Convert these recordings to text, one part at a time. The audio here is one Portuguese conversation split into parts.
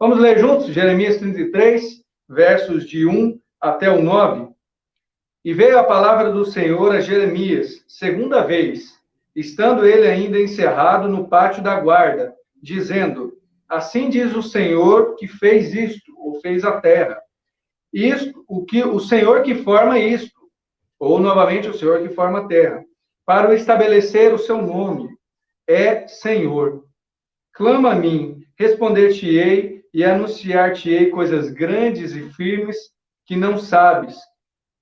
Vamos ler juntos Jeremias 33, versos de 1 até o 9. E veio a palavra do Senhor a Jeremias, segunda vez, estando ele ainda encerrado no pátio da guarda, dizendo: assim diz o Senhor que fez isto, ou fez a terra. Isto, o Senhor que forma isto, ou novamente o Senhor que forma a terra, para o estabelecer o seu nome, é Senhor. Clama a mim, responder-te-ei e anunciar-te-ei coisas grandes e firmes que não sabes.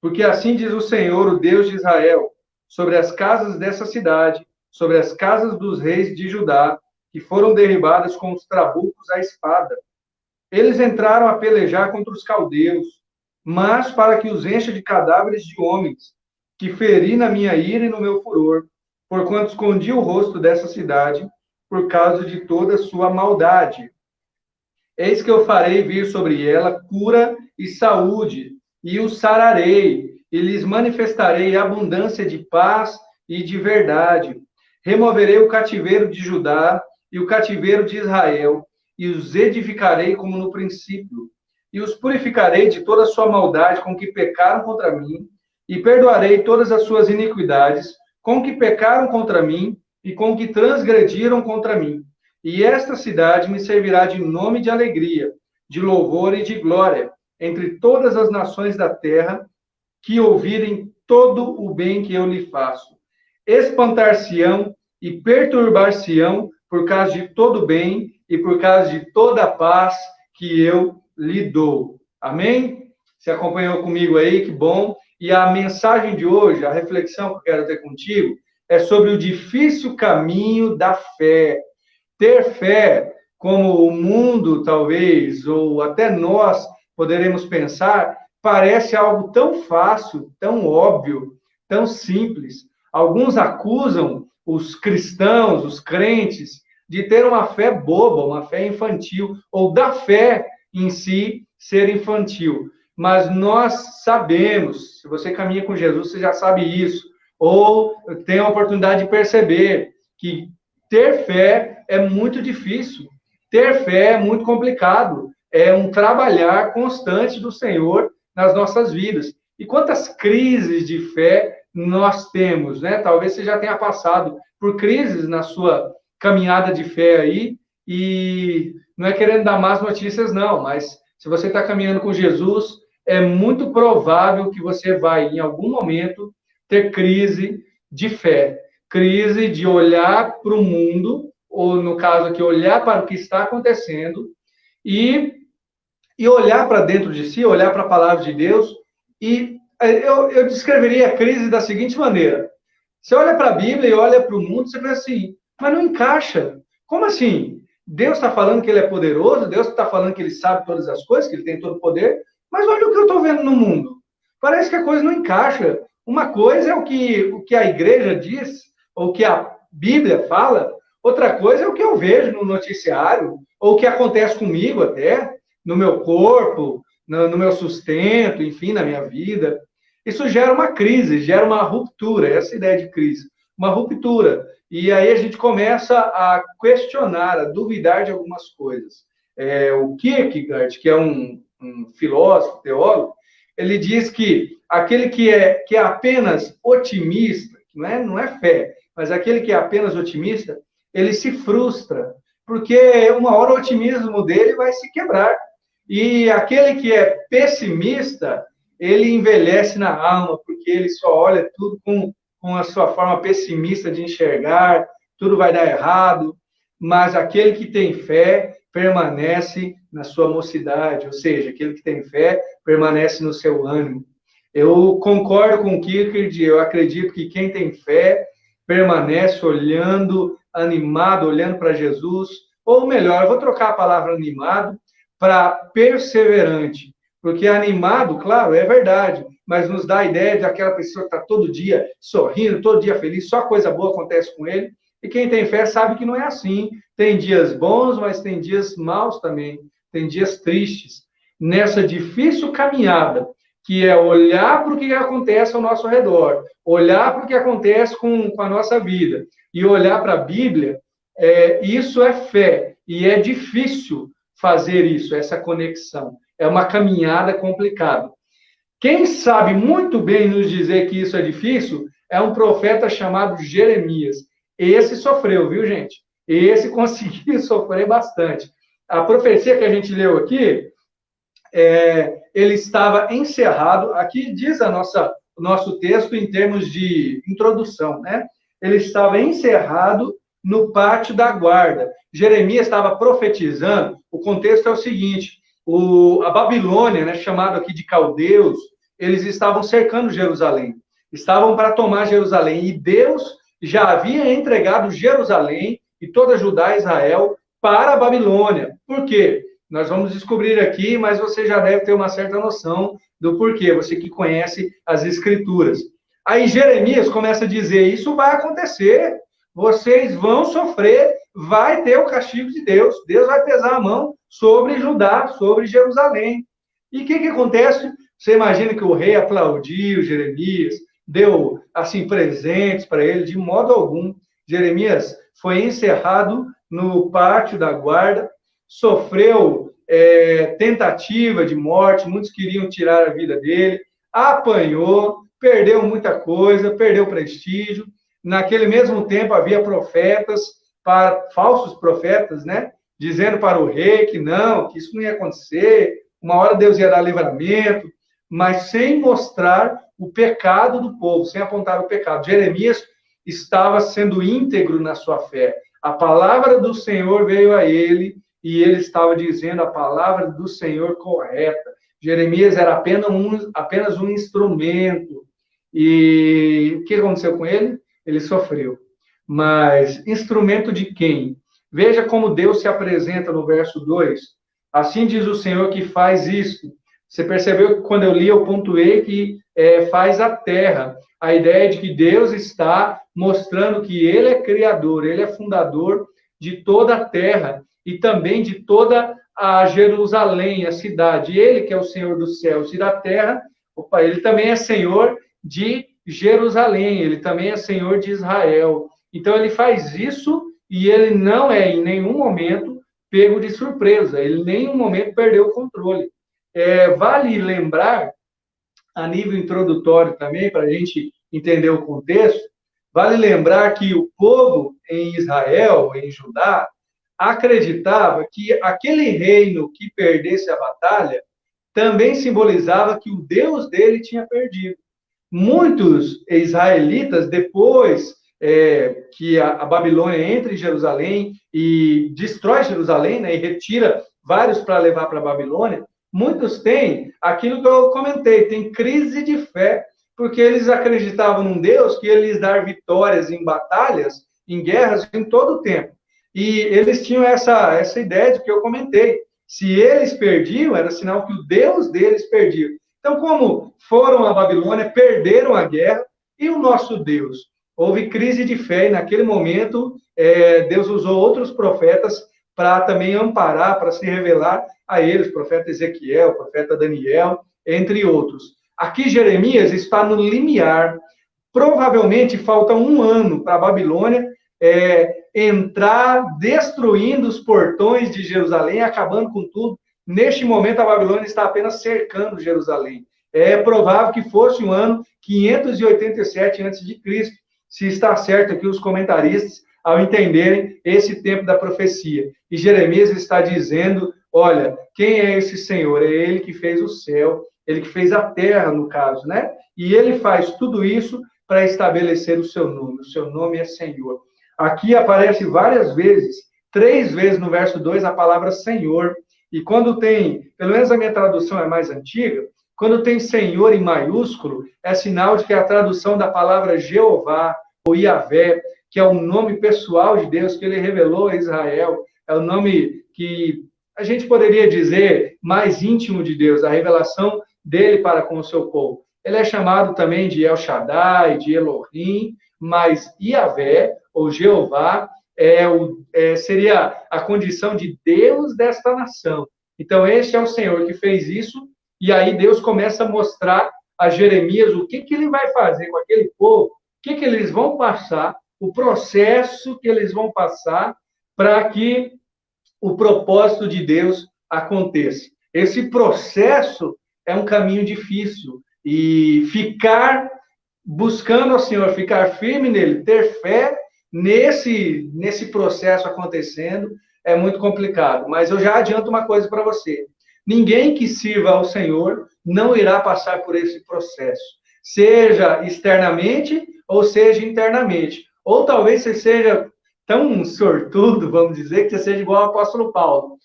Porque assim diz o Senhor, o Deus de Israel, sobre as casas dessa cidade, sobre as casas dos reis de Judá, que foram derribadas com os trabucos à espada. Eles entraram a pelejar contra os caldeus, mas para que os encha de cadáveres de homens, que feri na minha ira e no meu furor, porquanto escondi o rosto dessa cidade, por causa de toda a sua maldade. Eis que eu farei vir sobre ela cura e saúde, e o sararei, e lhes manifestarei abundância de paz e de verdade. Removerei o cativeiro de Judá e o cativeiro de Israel, e os edificarei como no princípio, e os purificarei de toda a sua maldade com que pecaram contra mim, e perdoarei todas as suas iniquidades com que pecaram contra mim e com que transgrediram contra mim. E esta cidade me servirá de nome de alegria, de louvor e de glória, entre todas as nações da terra, que ouvirem todo o bem que eu lhe faço. Espantar-se-ão e perturbar-se-ão por causa de todo o bem e por causa de toda a paz que eu lhe dou. Amém? Você acompanhou comigo aí, que bom. E a mensagem de hoje, a reflexão que eu quero ter contigo, é sobre o difícil caminho da fé. Ter fé, como o mundo, talvez, ou até nós poderemos pensar, parece algo tão fácil, tão óbvio, tão simples. Alguns acusam os cristãos, os crentes, de ter uma fé boba, uma fé infantil, ou da fé em si ser infantil. Mas nós sabemos, se você caminha com Jesus, você já sabe isso, ou tem a oportunidade de perceber que ter fé é muito difícil, ter fé é muito complicado, é um trabalhar constante do Senhor nas nossas vidas. E quantas crises de fé nós temos, né? Talvez você já tenha passado por crises na sua caminhada de fé aí, e não é querendo dar más notícias, não, mas se você está caminhando com Jesus, é muito provável que você vai, em algum momento, ter crise de fé. Crise de olhar para o mundo, ou no caso aqui, olhar para o que está acontecendo, e olhar para dentro de si, olhar para a palavra de Deus, e eu descreveria a crise da seguinte maneira. Você olha para a Bíblia e olha para o mundo, você pensa assim, mas não encaixa. Como assim? Deus está falando que ele é poderoso, Deus está falando que ele sabe todas as coisas, que ele tem todo o poder, mas olha o que eu estou vendo no mundo. Parece que a coisa não encaixa. Uma coisa é o que a igreja diz, ou o que a Bíblia fala, outra coisa é o que eu vejo no noticiário, ou o que acontece comigo até, no meu corpo, no meu sustento, enfim, na minha vida. Isso gera uma crise, gera uma ruptura, essa é a ideia de crise, uma ruptura. E aí a gente começa a questionar, a duvidar de algumas coisas. O Kierkegaard, que é um filósofo, teólogo, ele diz que aquele que é apenas otimista, não é fé, mas aquele que é apenas otimista, ele se frustra, porque uma hora o otimismo dele vai se quebrar. E aquele que é pessimista, ele envelhece na alma, porque ele só olha tudo com a sua forma pessimista de enxergar, tudo vai dar errado, mas aquele que tem fé permanece na sua mocidade, ou seja, aquele que tem fé permanece no seu ânimo. Eu concordo com o Kierkegaard, eu acredito que quem tem fé permanece olhando, animado, olhando para Jesus, ou melhor, eu vou trocar a palavra animado para perseverante, porque animado, claro, é verdade, mas nos dá a ideia de aquela pessoa que está todo dia sorrindo, todo dia feliz, só coisa boa acontece com ele, e quem tem fé sabe que não é assim. Tem dias bons, mas tem dias maus também, tem dias tristes. Nessa difícil caminhada, que é olhar para o que acontece ao nosso redor, olhar para o que acontece com a nossa vida, e olhar para a Bíblia, isso é fé, e é difícil fazer isso, essa conexão. É uma caminhada complicada. Quem sabe muito bem nos dizer que isso é difícil é um profeta chamado Jeremias. Esse sofreu, viu, gente? Esse conseguiu sofrer bastante. A profecia que a gente leu aqui, ele estava encerrado. Aqui diz o nosso texto em termos de introdução, né? Ele estava encerrado no pátio da guarda. Jeremias estava profetizando. O contexto é o seguinte: a Babilônia, né, chamado aqui de caldeus, eles estavam cercando Jerusalém. Estavam para tomar Jerusalém. E Deus já havia entregado Jerusalém e toda Judá e Israel para a Babilônia. Por quê? Nós vamos descobrir aqui, mas você já deve ter uma certa noção do porquê, você que conhece as Escrituras. Aí Jeremias começa a dizer: isso vai acontecer, vocês vão sofrer, vai ter o castigo de Deus, Deus vai pesar a mão sobre Judá, sobre Jerusalém. E o que acontece? Você imagina que o rei aplaudiu Jeremias, deu assim presentes para ele? De modo algum. Jeremias foi encerrado no pátio da guarda, sofreu tentativa de morte, muitos queriam tirar a vida dele, apanhou, perdeu muita coisa, perdeu prestígio. Naquele mesmo tempo havia profetas, falsos profetas, né? Dizendo para o rei que não, que isso não ia acontecer, uma hora Deus ia dar livramento, mas sem mostrar o pecado do povo, sem apontar o pecado. Jeremias estava sendo íntegro na sua fé. A palavra do Senhor veio a ele e ele estava dizendo a palavra do Senhor correta. Jeremias era apenas um instrumento. E o que aconteceu com ele? Ele sofreu. Mas instrumento de quem? Veja como Deus se apresenta no verso 2. Assim diz o Senhor que faz isto. Você percebeu que quando eu li, eu pontuei que faz a terra. A ideia de que Deus está mostrando que Ele é criador, Ele é fundador de toda a terra e também de toda a Jerusalém, a cidade. Ele que é o Senhor dos céus e da terra, Ele também é Senhor de Jerusalém, Ele também é Senhor de Israel. Então, Ele faz isso e Ele não é, em nenhum momento, pego de surpresa. Ele, em nenhum momento, perdeu o controle. Vale lembrar, a nível introdutório também, para a gente entender o contexto, vale lembrar que o povo em Israel, em Judá, acreditava que aquele reino que perdesse a batalha também simbolizava que o Deus dele tinha perdido. Muitos israelitas, depois que a Babilônia entra em Jerusalém e destrói Jerusalém, né, e retira vários para levar para a Babilônia, muitos têm aquilo que eu comentei, tem crise de fé, porque eles acreditavam num Deus que ia lhes dar vitórias em batalhas, em guerras, em todo o tempo. E eles tinham essa ideia de que eu comentei. Se eles perdiam, era sinal que o Deus deles perdia. Então, como foram à Babilônia, perderam a guerra, e o nosso Deus? Houve crise de fé, e naquele momento, Deus usou outros profetas para também amparar, para se revelar a eles, o profeta Ezequiel, o profeta Daniel, entre outros. Aqui Jeremias está no limiar. Provavelmente falta um ano para a Babilônia entrar, destruindo os portões de Jerusalém, acabando com tudo. Neste momento, a Babilônia está apenas cercando Jerusalém. É provável que fosse o ano 587 a.C., se está certo aqui os comentaristas, ao entenderem esse tempo da profecia. E Jeremias está dizendo: olha, quem é esse Senhor? É Ele que fez o céu, Ele que fez a terra, no caso, né? E Ele faz tudo isso para estabelecer o seu nome. O seu nome é Senhor. Aqui aparece várias vezes, 3 vezes no verso 2, a palavra Senhor. E quando tem, pelo menos a minha tradução é mais antiga, quando tem Senhor em maiúsculo, é sinal de que é a tradução da palavra Jeová, ou Yahvé, que é o nome pessoal de Deus que Ele revelou a Israel, é o nome que a gente poderia dizer mais íntimo de Deus, a revelação dele para com o seu povo. Ele é chamado também de El Shaddai, de Elohim, mas Yahvé, ou Jeová, seria a condição de Deus desta nação. Então, este é o Senhor que fez isso, e aí Deus começa a mostrar a Jeremias o que ele vai fazer com aquele povo, o que eles vão passar, o processo que eles vão passar para que o propósito de Deus aconteça. Esse processo é um caminho difícil e ficar buscando ao Senhor, ficar firme nele, ter fé nesse processo acontecendo é muito complicado. Mas eu já adianto uma coisa para você. Ninguém que sirva ao Senhor não irá passar por esse processo, seja externamente ou seja internamente. Ou talvez você seja tão sortudo, vamos dizer, que você seja igual ao apóstolo Paulo.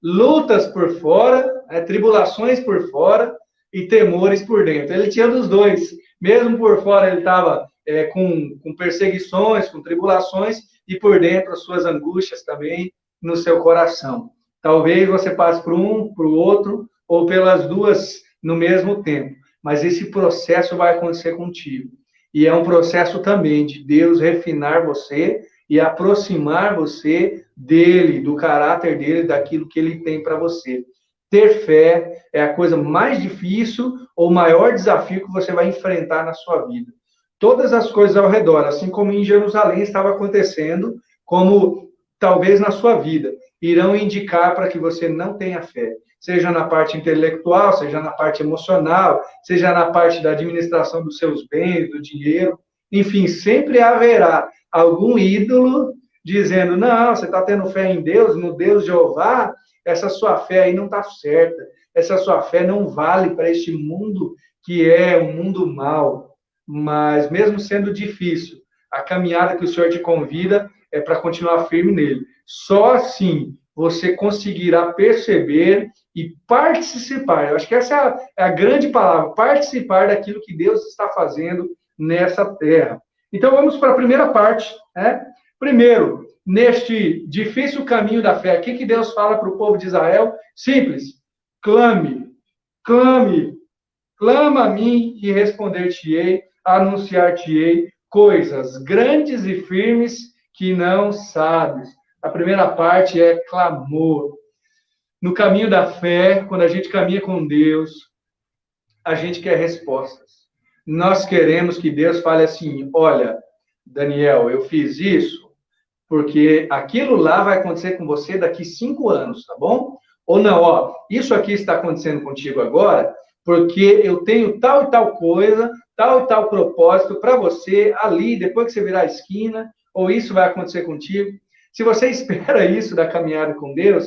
Lutas por fora, tribulações por fora e temores por dentro. Ele tinha dos dois. Mesmo por fora ele estava com perseguições, com tribulações, e por dentro as suas angústias também no seu coração. Talvez você passe por um, por outro, ou pelas duas no mesmo tempo. Mas esse processo vai acontecer contigo. E é um processo também de Deus refinar você e aproximar você dele, do caráter dele, daquilo que ele tem para você. Ter fé é a coisa mais difícil ou maior desafio que você vai enfrentar na sua vida. Todas as coisas ao redor, assim como em Jerusalém estava acontecendo, como talvez na sua vida, irão indicar para que você não tenha fé. Seja na parte intelectual, seja na parte emocional, seja na parte da administração dos seus bens, do dinheiro. Enfim, sempre haverá algum ídolo dizendo, não, você está tendo fé em Deus, no Deus Jeová, essa sua fé aí não está certa. Essa sua fé não vale para este mundo que é um mundo mau. Mas mesmo sendo difícil, a caminhada que o Senhor te convida é para continuar firme nele. Só assim você conseguirá perceber e participar. Eu acho que essa é a grande palavra, participar daquilo que Deus está fazendo nessa terra. Então vamos para a primeira parte, né? Primeiro, neste difícil caminho da fé, o que Deus fala para o povo de Israel? Simples, clame, clame, clama a mim e responder-te-ei, anunciar-te-ei coisas grandes e firmes que não sabes. A primeira parte é clamor. No caminho da fé, quando a gente caminha com Deus, a gente quer respostas. Nós queremos que Deus fale assim, olha, Daniel, eu fiz isso porque aquilo lá vai acontecer com você daqui 5 anos, tá bom? Ou não, ó, isso aqui está acontecendo contigo agora porque eu tenho tal e tal coisa, tal e tal propósito para você ali, depois que você virar a esquina, ou isso vai acontecer contigo. Se você espera isso da caminhada com Deus,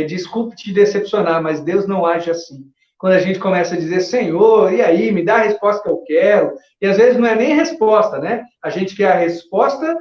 desculpe te decepcionar, mas Deus não age assim. Quando a gente começa a dizer, Senhor, e aí, me dá a resposta que eu quero, e às vezes não é nem resposta, né? A gente quer a resposta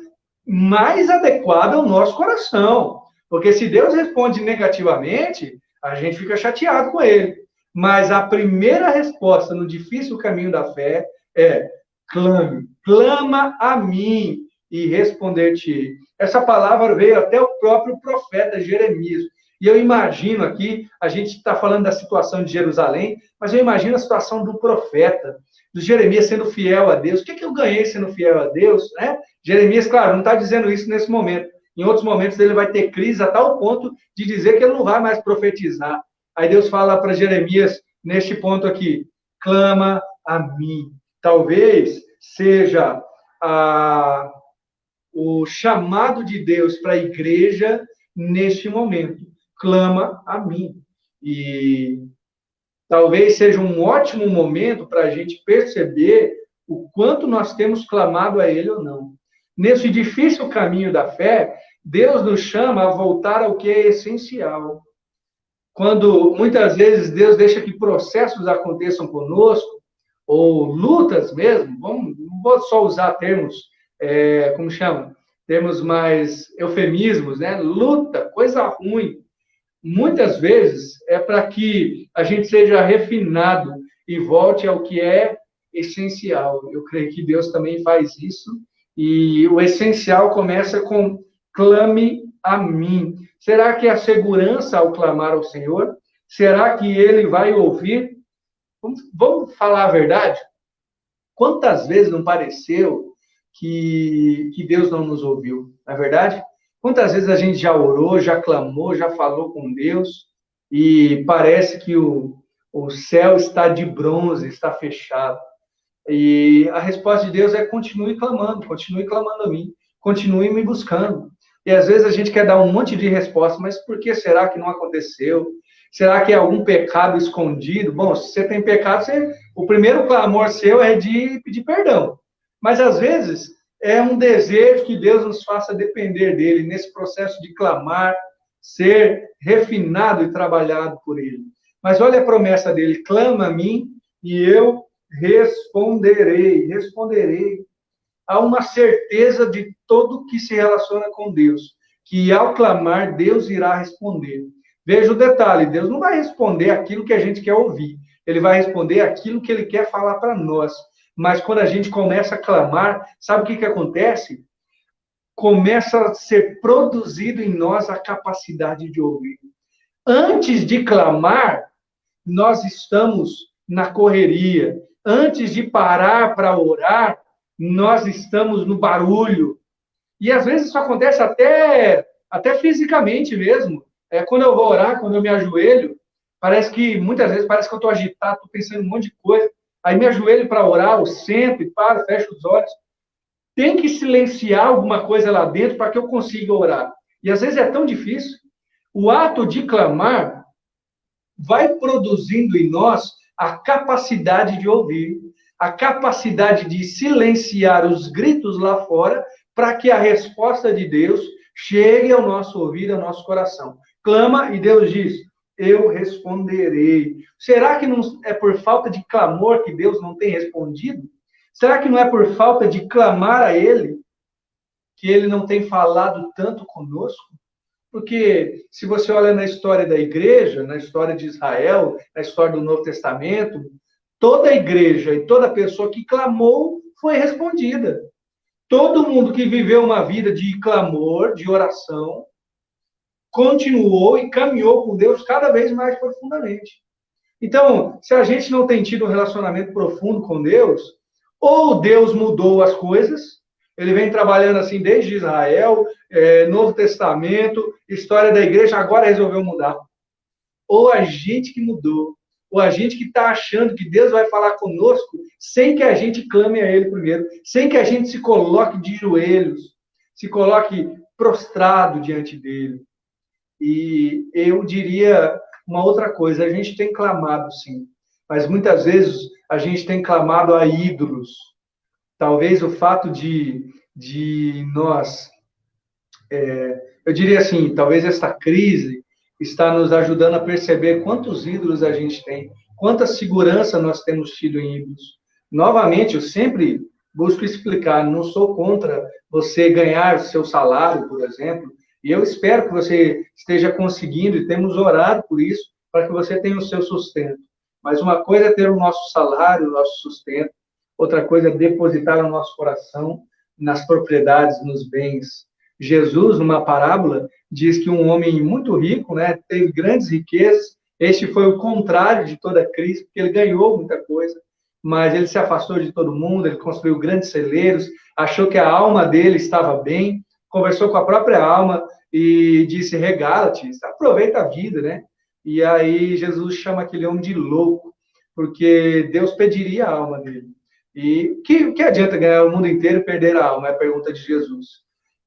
mais adequada ao nosso coração. Porque se Deus responde negativamente, a gente fica chateado com ele. Mas a primeira resposta no difícil caminho da fé é clame, clama a mim e responder-te. Essa palavra veio até o próprio profeta Jeremias. E eu imagino aqui, a gente está falando da situação de Jerusalém, mas eu imagino a situação do profeta, do Jeremias sendo fiel a Deus. O que eu ganhei sendo fiel a Deus? Né? Jeremias, claro, não está dizendo isso nesse momento. Em outros momentos ele vai ter crise a tal ponto de dizer que ele não vai mais profetizar. Aí Deus fala para Jeremias, neste ponto aqui, clama a mim. Talvez seja o chamado de Deus para a igreja neste momento. Clama a mim. E talvez seja um ótimo momento para a gente perceber o quanto nós temos clamado a Ele ou não. Nesse difícil caminho da fé, Deus nos chama a voltar ao que é essencial. Quando muitas vezes Deus deixa que processos aconteçam conosco, ou lutas mesmo, não vou só usar termos, como chama? Termos mais eufemismos, né? Luta, coisa ruim. Muitas vezes é para que a gente seja refinado e volte ao que é essencial. Eu creio que Deus também faz isso. E o essencial começa com clame a mim. Será que a segurança ao clamar ao Senhor? Será que Ele vai ouvir? Vamos falar a verdade? Quantas vezes não pareceu que Deus não nos ouviu? Não é verdade? Quantas vezes a gente já orou, já clamou, já falou com Deus e parece que o céu está de bronze, está fechado. E a resposta de Deus é continue clamando a mim, continue me buscando. E às vezes a gente quer dar um monte de resposta, mas por que será que não aconteceu? Será que é algum pecado escondido? Bom, se você tem pecado, o primeiro clamor seu é de pedir perdão. Mas às vezes é um desejo que Deus nos faça depender dele nesse processo de clamar, ser refinado e trabalhado por ele. Mas olha a promessa dele: clama a mim e eu responderei. Responderei. Há uma certeza de todo que se relaciona com Deus, que ao clamar, Deus irá responder. Veja o detalhe: Deus não vai responder aquilo que a gente quer ouvir, ele vai responder aquilo que ele quer falar para nós. Mas quando a gente começa a clamar, sabe o que acontece? Começa a ser produzido em nós a capacidade de ouvir. Antes de clamar, nós estamos na correria. Antes de parar para orar, nós estamos no barulho. E às vezes isso acontece até fisicamente mesmo. Quando eu vou orar, quando eu me ajoelho, muitas vezes parece que eu estou agitado, estou pensando em um monte de coisa. Aí me ajoelho para orar, eu sento e paro, fecho os olhos. Tem que silenciar alguma coisa lá dentro para que eu consiga orar. E às vezes é tão difícil. O ato de clamar vai produzindo em nós a capacidade de ouvir, a capacidade de silenciar os gritos lá fora, para que a resposta de Deus chegue ao nosso ouvido, ao nosso coração. Clama e Deus diz: eu responderei. Será que não é por falta de clamor que Deus não tem respondido? Será que não é por falta de clamar a Ele que Ele não tem falado tanto conosco? Porque se você olha na história da igreja, na história de Israel, na história do Novo Testamento, toda a igreja e toda pessoa que clamou foi respondida. Todo mundo que viveu uma vida de clamor, de oração, continuou e caminhou com Deus cada vez mais profundamente. Então, se a gente não tem tido um relacionamento profundo com Deus, ou Deus mudou as coisas, ele vem trabalhando assim desde Israel, Novo Testamento, história da igreja, agora resolveu mudar. Ou a gente que mudou, ou a gente que está achando que Deus vai falar conosco sem que a gente clame a Ele primeiro, sem que a gente se coloque de joelhos, se coloque prostrado diante dele. E eu diria uma outra coisa: a gente tem clamado, sim, mas muitas vezes a gente tem clamado a ídolos. Talvez o fato de nós, eu diria assim, talvez esta crise está nos ajudando a perceber quantos ídolos a gente tem, quanta segurança nós temos tido em ídolos. Novamente, eu sempre busco explicar, não sou contra você ganhar seu salário, por exemplo, e eu espero que você esteja conseguindo, e temos orado por isso, para que você tenha o seu sustento. Mas uma coisa é ter o nosso salário, o nosso sustento, outra coisa é depositar no nosso coração, nas propriedades, nos bens. Jesus, numa parábola, diz que um homem muito rico, né, teve grandes riquezas. Este foi o contrário de toda a crise, porque ele ganhou muita coisa, mas ele se afastou de todo mundo, ele construiu grandes celeiros, achou que a alma dele estava bem, conversou com a própria alma e disse: regala-te, aproveita a vida, né? E aí Jesus chama aquele homem de louco, porque Deus pediria a alma dele. E que adianta ganhar o mundo inteiro e perder a alma? É a pergunta de Jesus.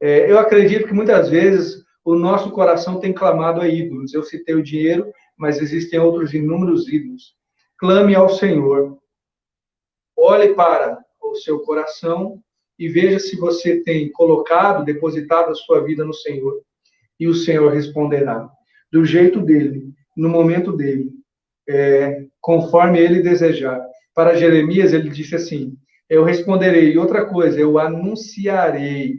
Eu acredito que muitas vezes o nosso coração tem clamado a ídolos. Eu citei o dinheiro, mas existem outros inúmeros ídolos. Clame ao Senhor. Olhe para o seu coração e veja se você tem colocado, depositado a sua vida no Senhor. E o Senhor responderá do jeito dele, no momento dele, conforme ele desejar. Para Jeremias, ele disse assim: eu responderei. E outra coisa, eu anunciarei.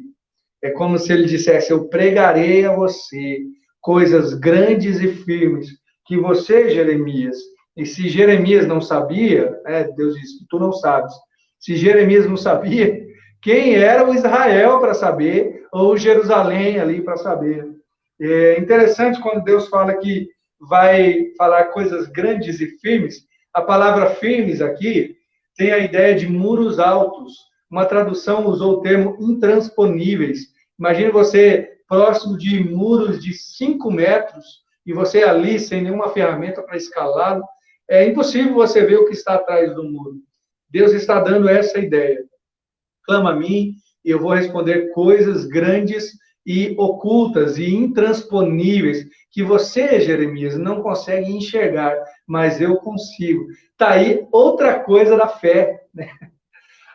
É como se ele dissesse: eu pregarei a você coisas grandes e firmes, que você, Jeremias, e se Jeremias não sabia, Deus disse que tu não sabes. Se Jeremias não sabia, quem era o Israel para saber, ou Jerusalém ali para saber. É interessante quando Deus fala que vai falar coisas grandes e firmes. A palavra firmes aqui tem a ideia de muros altos. Uma tradução usou o termo intransponíveis. Imagine você próximo de muros de 5 metros e você ali sem nenhuma ferramenta para escalá-lo. É impossível você ver o que está atrás do muro. Deus está dando essa ideia. Clama a mim e eu vou responder coisas grandes e ocultas e intransponíveis que você, Jeremias, não consegue enxergar, mas eu consigo. Tá aí outra coisa da fé, né?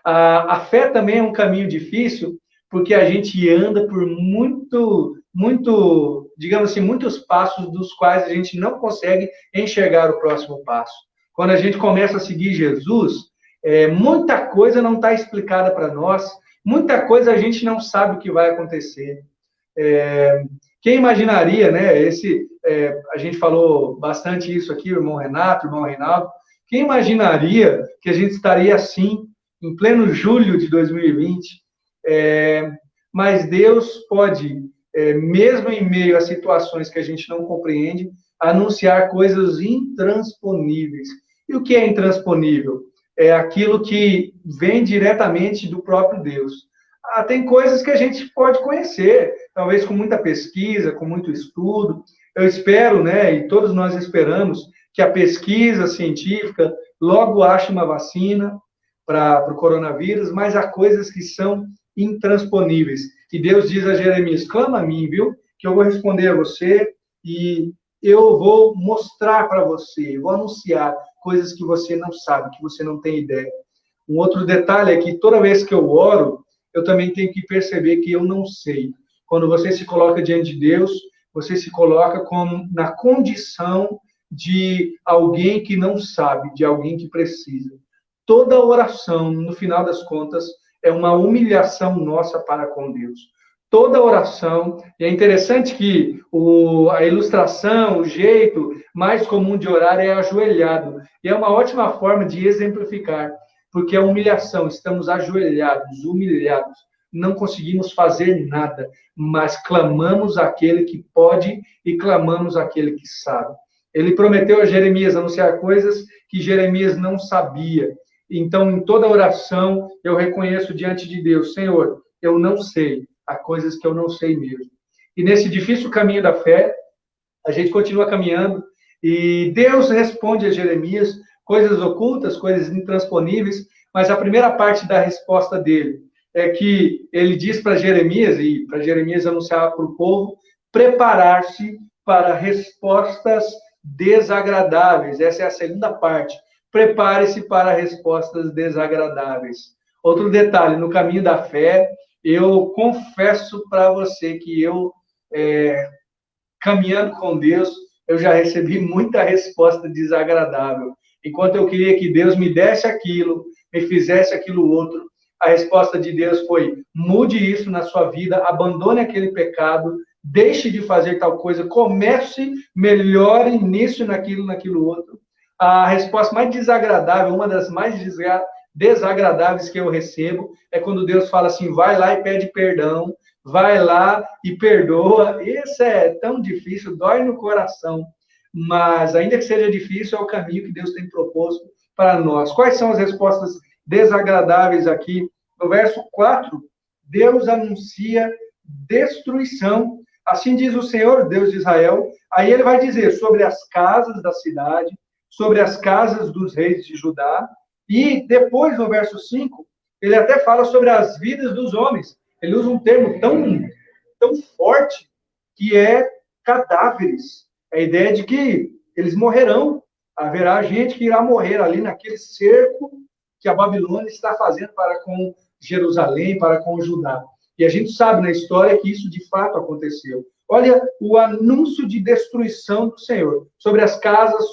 A fé também é um caminho difícil, porque a gente anda por digamos assim, muitos passos dos quais a gente não consegue enxergar o próximo passo. Quando a gente começa a seguir Jesus, muita coisa não está explicada para nós, muita coisa a gente não sabe o que vai acontecer. Quem imaginaria, né? A gente falou bastante isso aqui, o irmão Renato, o irmão Reinaldo. Quem imaginaria que a gente estaria assim, em pleno julho de 2020? Mas Deus pode, mesmo em meio a situações que a gente não compreende, anunciar coisas intransponíveis. E o que é intransponível? É aquilo que vem diretamente do próprio Deus. Tem coisas que a gente pode conhecer, talvez com muita pesquisa, com muito estudo. Eu espero, né, e todos nós esperamos, que a pesquisa científica logo ache uma vacina para o coronavírus, mas há coisas que são intransponíveis. E Deus diz a Jeremias: clama a mim, viu? Que eu vou responder a você e eu vou mostrar para você, vou anunciar coisas que você não sabe, que você não tem ideia. Um outro detalhe é que toda vez que eu oro, eu também tenho que perceber que eu não sei. Quando você se coloca diante de Deus, você se coloca na condição de alguém que não sabe, de alguém que precisa. Toda oração, no final das contas, é uma humilhação nossa para com Deus. Toda oração, e é interessante que a ilustração, o jeito mais comum de orar é ajoelhado. E é uma ótima forma de exemplificar, porque é humilhação, estamos ajoelhados, humilhados, não conseguimos fazer nada, mas clamamos àquele que pode e clamamos àquele que sabe. Ele prometeu a Jeremias anunciar coisas que Jeremias não sabia. Então, em toda oração, eu reconheço diante de Deus: Senhor, eu não sei, há coisas que eu não sei mesmo. E nesse difícil caminho da fé, a gente continua caminhando e Deus responde a Jeremias coisas ocultas, coisas intransponíveis, mas a primeira parte da resposta dele é que ele diz para Jeremias, e para Jeremias anunciar para o povo, preparar-se para respostas desagradáveis. Essa é a segunda parte. Prepare-se para respostas desagradáveis. Outro detalhe, no caminho da fé, eu confesso para você que caminhando com Deus, eu já recebi muita resposta desagradável. Enquanto eu queria que Deus me desse aquilo, me fizesse aquilo outro, a resposta de Deus foi: mude isso na sua vida, abandone aquele pecado, deixe de fazer tal coisa, comece, melhore nisso, naquilo outro. A resposta mais desagradável, uma das mais desagradáveis que eu recebo, é quando Deus fala assim: vai lá e pede perdão, vai lá e perdoa. Isso é tão difícil, dói no coração, mas ainda que seja difícil, é o caminho que Deus tem proposto para nós. Quais são as respostas desagradáveis aqui? No verso 4, Deus anuncia destruição. Assim diz o Senhor, Deus de Israel. Aí ele vai dizer sobre as casas da cidade, sobre as casas dos reis de Judá, e depois, no verso 5, ele até fala sobre as vidas dos homens. Ele usa um termo tão forte, que é cadáveres. A ideia de que eles morrerão. Haverá gente que irá morrer ali naquele cerco que a Babilônia está fazendo para com Jerusalém, para com Judá. E a gente sabe na história que isso de fato aconteceu. Olha o anúncio de destruição do Senhor sobre as casas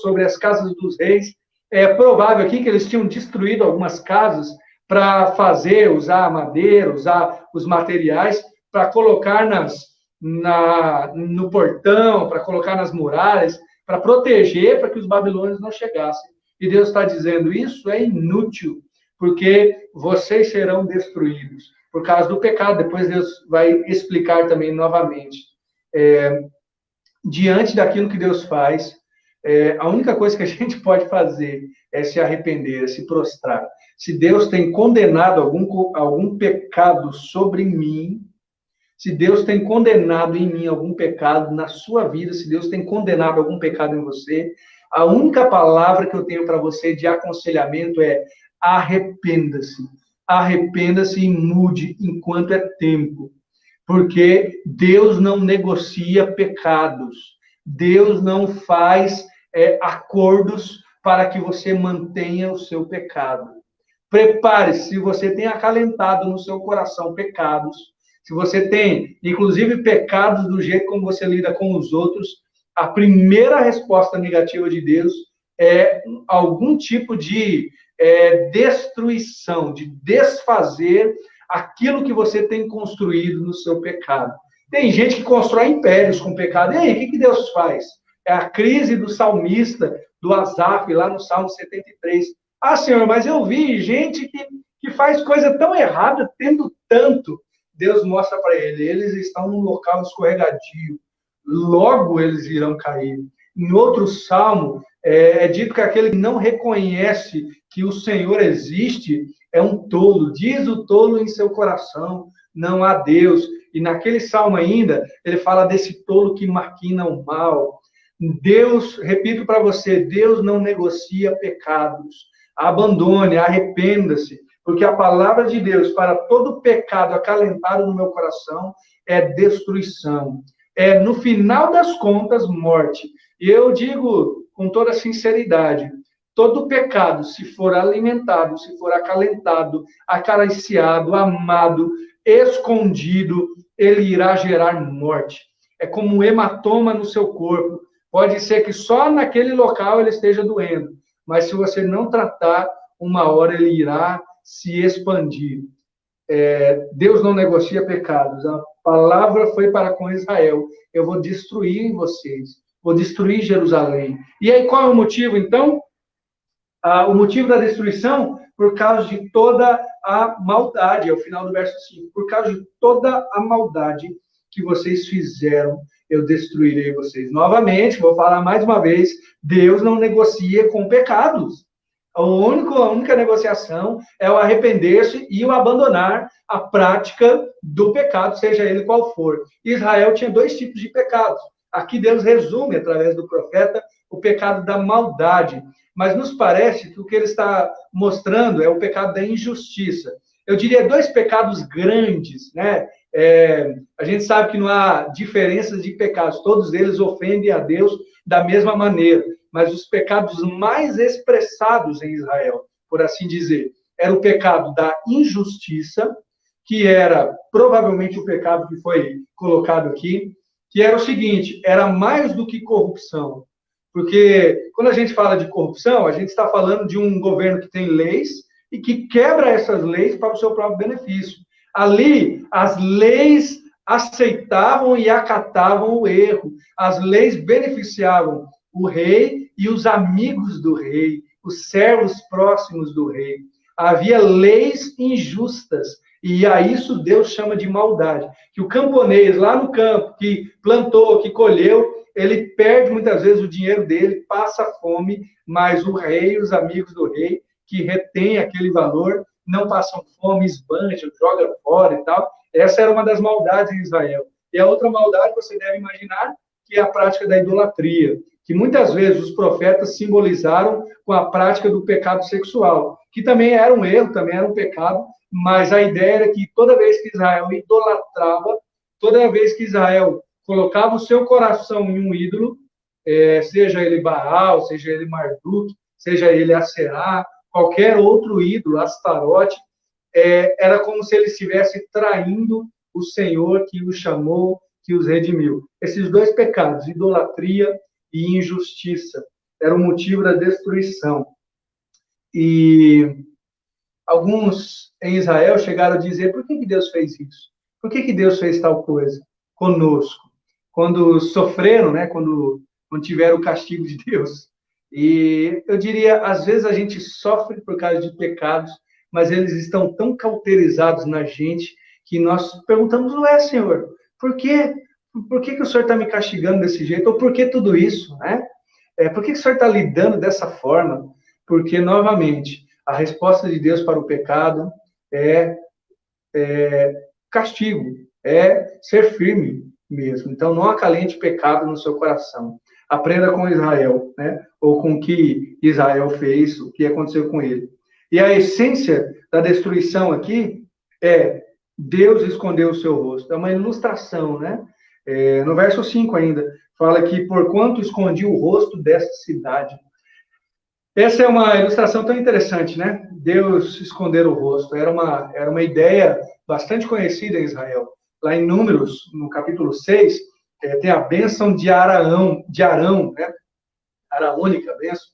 dos reis. É provável aqui que eles tinham destruído algumas casas para usar a madeira, usar os materiais, para colocar no portão, para colocar nas muralhas, para proteger, para que os babilônios não chegassem. E Deus está dizendo: isso é inútil, porque vocês serão destruídos por causa do pecado. Depois Deus vai explicar também novamente. Diante daquilo que Deus faz, a única coisa que a gente pode fazer é se arrepender, é se prostrar. Se Deus tem condenado algum pecado sobre mim, se Deus tem condenado em mim algum pecado na sua vida, se Deus tem condenado algum pecado em você, a única palavra que eu tenho para você de aconselhamento é: arrependa-se. Arrependa-se e mude enquanto é tempo. Porque Deus não negocia pecados. Deus não faz acordos para que você mantenha o seu pecado. Prepare-se, se você tem acalentado no seu coração pecados, se você tem, inclusive, pecados do jeito como você lida com os outros, a primeira resposta negativa de Deus é algum tipo de destruição, de desfazer aquilo que você tem construído no seu pecado. Tem gente que constrói impérios com pecado. E aí, o que Deus faz? É a crise do salmista, do Asaf, lá no Salmo 73. Ah, Senhor, mas eu vi gente que faz coisa tão errada, tendo tanto. Deus mostra para ele, eles estão num local escorregadio. Logo eles irão cair. Em outro salmo, é dito que aquele que não reconhece que o Senhor existe é um tolo. Diz o tolo em seu coração, não há Deus. E naquele salmo ainda, ele fala desse tolo que maquina o mal. Deus, repito para você, Deus não negocia pecados. Abandone, arrependa-se, porque a palavra de Deus para todo pecado acalentado no meu coração é destruição. É, no final das contas, morte. E eu digo com toda sinceridade, todo pecado, se for alimentado, se for acalentado, acariciado, amado, escondido, ele irá gerar morte. É como um hematoma no seu corpo. Pode ser que só naquele local ele esteja doendo, mas se você não tratar, uma hora ele irá se expandir. Deus não negocia pecados. A palavra foi para com Israel. Eu vou destruir vocês. Vou destruir Jerusalém. E aí, qual é o motivo, então? O motivo da destruição? Por causa de toda a maldade. É o final do verso 5. Por causa de toda a maldade que vocês fizeram, eu destruirei vocês. Novamente, vou falar mais uma vez, Deus não negocia com pecados. A única negociação é o arrepender-se e o abandonar a prática do pecado, seja ele qual for. Israel tinha dois tipos de pecados. Aqui Deus resume, através do profeta, o pecado da maldade. Mas nos parece que o que ele está mostrando é o pecado da injustiça. Eu diria dois pecados grandes, né? A gente sabe que não há diferenças de pecados, todos eles ofendem a Deus da mesma maneira, mas os pecados mais expressados em Israel, por assim dizer, era o pecado da injustiça, que era provavelmente o pecado que foi colocado aqui, que era o seguinte, era mais do que corrupção, porque quando a gente fala de corrupção, a gente está falando de um governo que tem leis e que quebra essas leis para o seu próprio benefício. Ali, as leis aceitavam e acatavam o erro. As leis beneficiavam o rei e os amigos do rei, os servos próximos do rei. Havia leis injustas, e a isso Deus chama de maldade. Que o camponês lá no campo, que plantou, que colheu, ele perde muitas vezes o dinheiro dele, passa fome, mas o rei, os amigos do rei, que retém aquele valor, não passam fome, esbanjam, jogam fora e tal. Essa era uma das maldades em Israel. E a outra maldade, você deve imaginar, que é a prática da idolatria, que muitas vezes os profetas simbolizaram com a prática do pecado sexual, que também era um erro, também era um pecado, mas a ideia era que toda vez que Israel idolatrava, toda vez que Israel colocava o seu coração em um ídolo, seja ele Baal, seja ele Marduk, seja ele Aserá, qualquer outro ídolo, Astarote, era como se ele estivesse traindo o Senhor que os chamou, que os redimiu. Esses dois pecados, idolatria e injustiça, eram o motivo da destruição. E alguns em Israel chegaram a dizer, por que Deus fez isso? Por que Deus fez tal coisa conosco? Quando sofreram, né? Quando tiveram o castigo de Deus. E eu diria, às vezes a gente sofre por causa de pecados, mas eles estão tão cauterizados na gente que nós perguntamos, ué, Senhor, por quê? Por que o Senhor está me castigando desse jeito? Ou por que tudo isso, né? Por que o Senhor está lidando dessa forma? Porque, novamente, a resposta de Deus para o pecado é castigo, é ser firme mesmo. Então, não acalente pecado no seu coração. Aprenda com Israel, né? Ou com o que Israel fez, o que aconteceu com ele. E a essência da destruição aqui é Deus escondeu o seu rosto. É uma ilustração, né? No verso 5 ainda, fala que porquanto escondi o rosto desta cidade. Essa é uma ilustração tão interessante, né? Deus esconder o rosto. Era uma ideia bastante conhecida em Israel. Lá em Números, no capítulo 6, tem a bênção de Arão, né? Araônica, a bênção.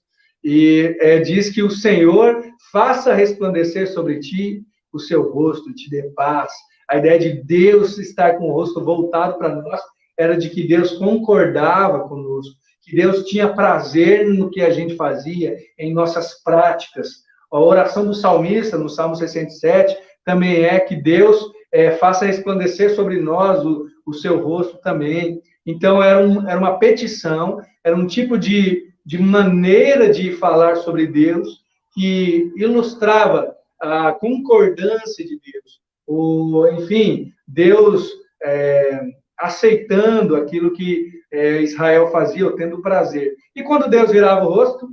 E diz que o Senhor faça resplandecer sobre ti o seu rosto, te dê paz. A ideia de Deus estar com o rosto voltado para nós era de que Deus concordava conosco, que Deus tinha prazer no que a gente fazia, em nossas práticas. A oração do salmista, no Salmo 67, também é que Deus faça resplandecer sobre nós o seu rosto também. Então, era uma petição, era um tipo de maneira de falar sobre Deus que ilustrava a concordância de Deus. Enfim, Deus aceitando aquilo que Israel fazia, ou tendo prazer. E quando Deus virava o rosto,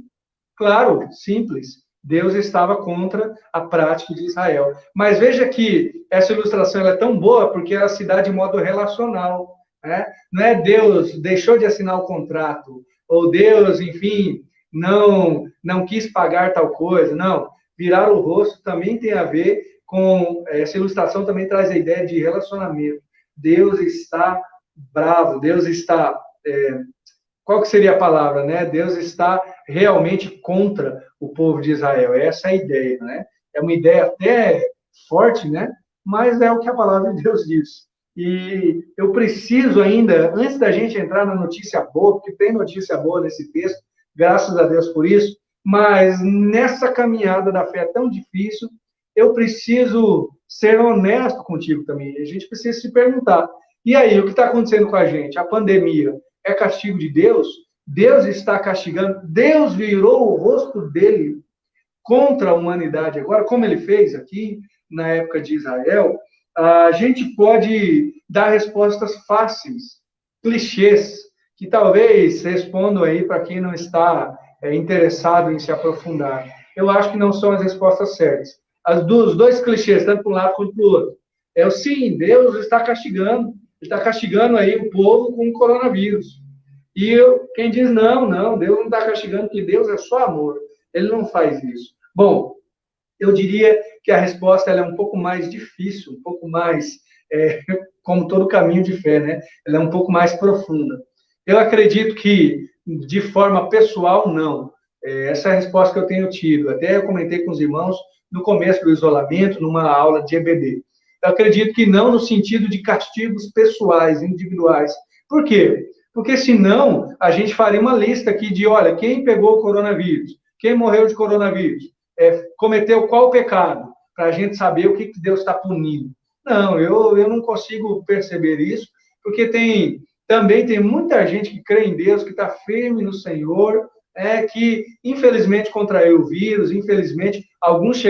claro, simples, Deus estava contra a prática de Israel. Mas veja que essa ilustração é tão boa porque ela se dá de modo relacional. Né? Não é Deus deixou de assinar o contrato, ou Deus, enfim, não quis pagar tal coisa. Não, virar o rosto também tem a ver com, essa ilustração também traz a ideia de relacionamento. Deus está bravo, Deus está... qual que seria a palavra, né? Deus está realmente contra o povo de Israel. Essa é a ideia, né? É uma ideia até forte, né? Mas é o que a palavra de Deus diz. E eu preciso ainda, antes da gente entrar na notícia boa, porque tem notícia boa nesse texto, graças a Deus por isso, mas nessa caminhada da fé tão difícil, eu preciso ser honesto contigo também. A gente precisa se perguntar, e aí, o que está acontecendo com a gente? A pandemia é castigo de Deus? Deus está castigando? Deus virou o rosto dele contra a humanidade agora, como ele fez aqui na época de Israel? A gente pode dar respostas fáceis, clichês, que talvez respondam aí para quem não está interessado em se aprofundar. Eu acho que não são as respostas certas. Os dois clichês, tanto para um lado quanto para o outro. Sim, Deus está castigando, ele está castigando aí o povo com o coronavírus. E quem diz, não, Deus não está castigando, porque Deus é só amor. Ele não faz isso. Bom, eu diria que a resposta ela é um pouco mais difícil, um pouco mais, como todo caminho de fé, né? Ela é um pouco mais profunda. Eu acredito que, de forma pessoal, não. Essa é a resposta que eu tenho tido. Até eu comentei com os irmãos no começo do isolamento, numa aula de EBD. Eu acredito que não no sentido de castigos pessoais, individuais. Por quê? Porque senão a gente faria uma lista aqui de, olha, quem pegou o coronavírus, quem morreu de coronavírus, cometeu qual pecado, para a gente saber o que Deus está punindo. Não, eu não consigo perceber isso, porque também tem muita gente que crê em Deus, que está firme no Senhor, que infelizmente contraiu o vírus, infelizmente alguns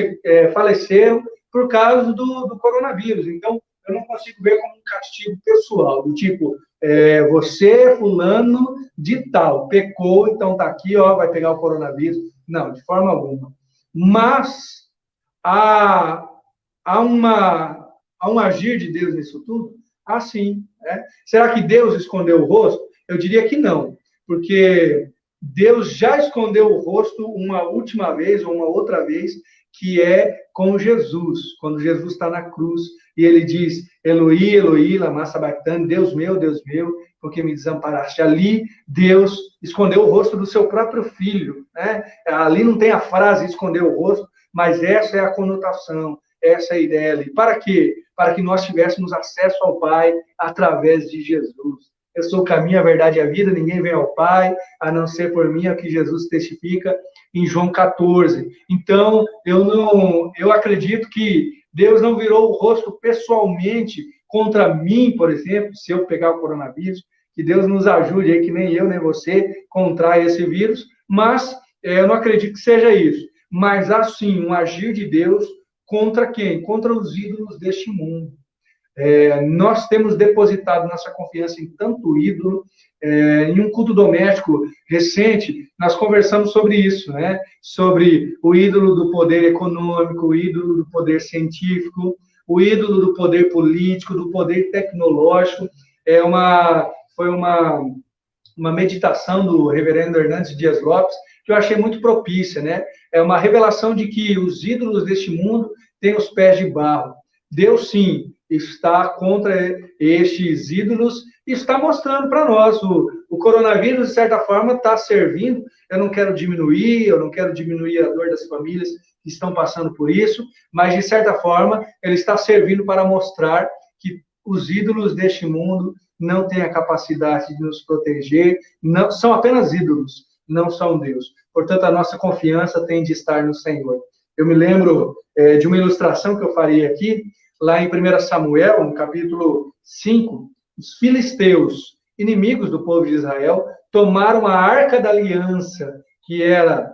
faleceram por causa do coronavírus. Então, eu não consigo ver como um castigo pessoal, do tipo, você, fulano de tal, pecou, então tá aqui, ó, vai pegar o coronavírus. Não, de forma alguma. Mas há um agir de Deus nisso tudo? Sim. Será que Deus escondeu o rosto? Eu diria que não, porque Deus já escondeu o rosto uma última vez ou uma outra vez, que é com Jesus, quando Jesus está na cruz, e ele diz, Eloi, Eloi, lama sabachthani, Deus meu, porque me desamparaste. Ali, Deus escondeu o rosto do seu próprio filho. Né? Ali não tem a frase escondeu o rosto, mas essa é a conotação, essa é a ideia ali. Para quê? Para que nós tivéssemos acesso ao Pai através de Jesus. Eu sou o caminho, a verdade e a vida, ninguém vem ao Pai, a não ser por mim, é o que Jesus testifica em João 14. Então, eu acredito que Deus não virou o rosto pessoalmente contra mim, por exemplo, se eu pegar o coronavírus, que Deus nos ajude aí, que nem eu, nem você, contrai esse vírus, mas eu não acredito que seja isso. Mas há sim um agir de Deus contra quem? Contra os ídolos deste mundo. Nós temos depositado nossa confiança em tanto ídolo. Em um culto doméstico recente, nós conversamos sobre isso, né? Sobre o ídolo do poder econômico, o ídolo do poder científico, o ídolo do poder político, do poder tecnológico. Foi uma meditação do reverendo Hernandes Dias Lopes, que eu achei muito propícia, né? É uma revelação de que os ídolos deste mundo têm os pés de barro. Deus, sim, está contra estes ídolos e está mostrando para nós. O coronavírus, de certa forma, está servindo. Eu não quero diminuir a dor das famílias que estão passando por isso, mas, de certa forma, ele está servindo para mostrar que os ídolos deste mundo não têm a capacidade de nos proteger, não, são apenas ídolos, não são Deus. Portanto, a nossa confiança tem de estar no Senhor. Eu me lembro de uma ilustração que eu faria aqui, lá em 1 Samuel, no capítulo 5, os filisteus, inimigos do povo de Israel, tomaram a Arca da Aliança, que era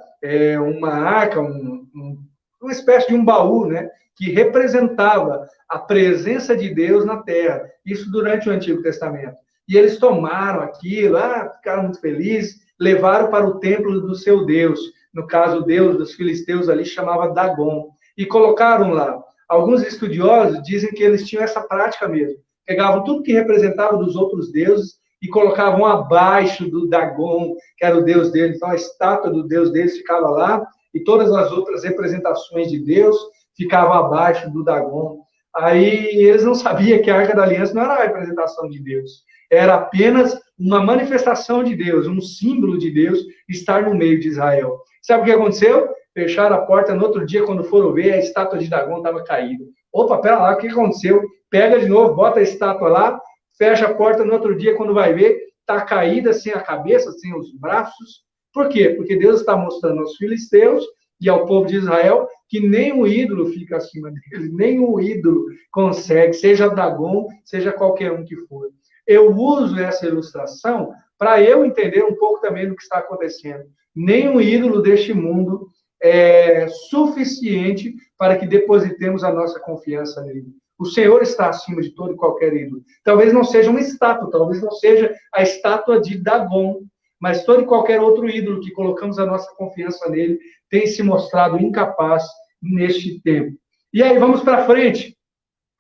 uma arca, uma espécie de um baú, né, que representava a presença de Deus na terra. Isso durante o Antigo Testamento. E eles tomaram aquilo, ficaram muito felizes, levaram para o templo do seu Deus. No caso, o Deus dos filisteus ali chamava Dagon. E colocaram lá. Alguns estudiosos dizem que eles tinham essa prática mesmo. Pegavam tudo que representava dos outros deuses e colocavam abaixo do Dagon, que era o deus deles. Então, a estátua do deus deles ficava lá e todas as outras representações de Deus ficavam abaixo do Dagon. Aí eles não sabiam que a Arca da Aliança não era a representação de Deus. Era apenas uma manifestação de Deus, um símbolo de Deus estar no meio de Israel. Sabe o que aconteceu? Fecharam a porta no outro dia, quando foram ver, a estátua de Dagon estava caída. Opa, pera lá, o que aconteceu? Pega de novo, bota a estátua lá, fecha a porta no outro dia, quando vai ver, está caída, sem a cabeça, sem os braços. Por quê? Porque Deus está mostrando aos filisteus e ao povo de Israel que nenhum ídolo fica acima deles, nenhum ídolo consegue, seja Dagon, seja qualquer um que for. Eu uso essa ilustração para eu entender um pouco também do que está acontecendo. Nenhum ídolo deste mundo é suficiente para que depositemos a nossa confiança nele. O Senhor está acima de todo e qualquer ídolo. Talvez não seja uma estátua, talvez não seja a estátua de Dagon, mas todo e qualquer outro ídolo que colocamos a nossa confiança nele tem se mostrado incapaz neste tempo. E aí, vamos para frente.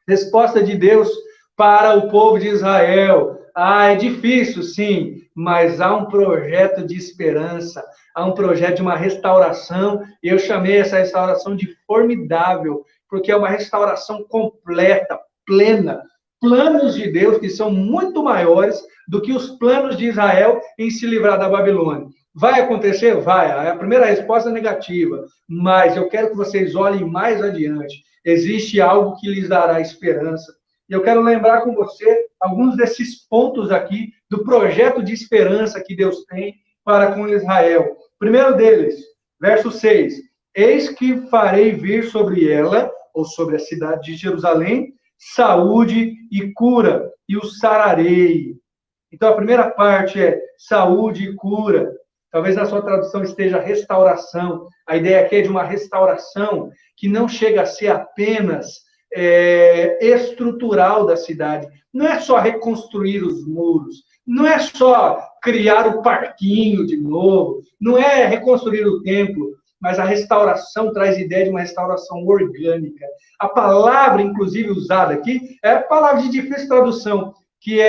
Resposta de Deus para o povo de Israel. É difícil, sim, mas há um projeto de esperança, há um projeto de uma restauração, e eu chamei essa restauração de formidável, porque é uma restauração completa, plena, planos de Deus que são muito maiores do que os planos de Israel em se livrar da Babilônia. Vai acontecer? Vai. A primeira resposta é negativa, mas eu quero que vocês olhem mais adiante. Existe algo que lhes dará esperança. E eu quero lembrar com você alguns desses pontos aqui do projeto de esperança que Deus tem para com Israel. Primeiro deles, verso 6. Eis que farei vir sobre ela, ou sobre a cidade de Jerusalém, saúde e cura, e o sararei. Então, a primeira parte é saúde e cura. Talvez na sua tradução esteja restauração. A ideia aqui é de uma restauração que não chega a ser apenas estrutural da cidade. Não é só reconstruir os muros, não é só criar o parquinho de novo, não é reconstruir o templo, mas a restauração traz ideia de uma restauração orgânica. A palavra, inclusive, usada aqui, é a palavra de difícil tradução, que